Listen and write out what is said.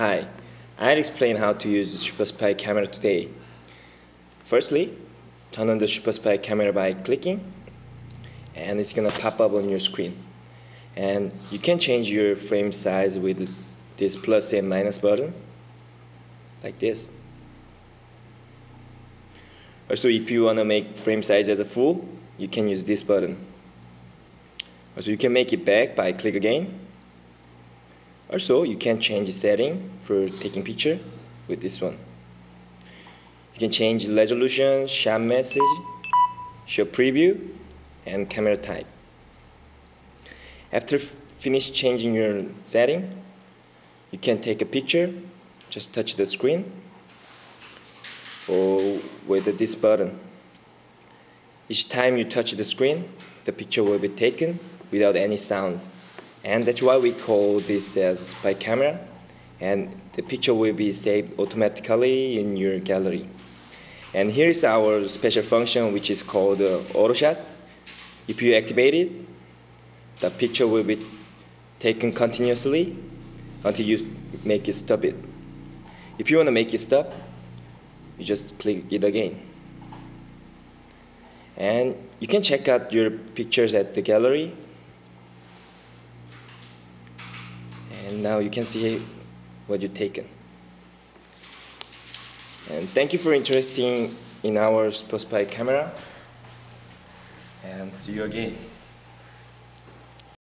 Hi, I'll explain how to use the Super Spy camera today. Firstly, turn on the Super Spy camera by clicking, and it's gonna pop up on your screen. And you can change your frame size with this plus and minus button, like this. Also, if you wanna make frame size as a full, you can use this button. Also, you can make it back by click again. Also, you can change the setting for taking picture with this one. You can change the resolution, shot message, show preview, and camera type. After finish changing your setting, you can take a picture, just touch the screen, or with this button. Each time you touch the screen, the picture will be taken without any sounds. And that's why we call this as spy camera, and the picture will be saved automatically in your gallery. And here is our special function, which is called auto shot. If you activate it, the picture will be taken continuously until you make it stop it. If you want to make it stop, you just click it again. And you can check out your pictures at the gallery. And now you can see what you've taken. And thank you for interesting in our Super Spy camera. And see you again.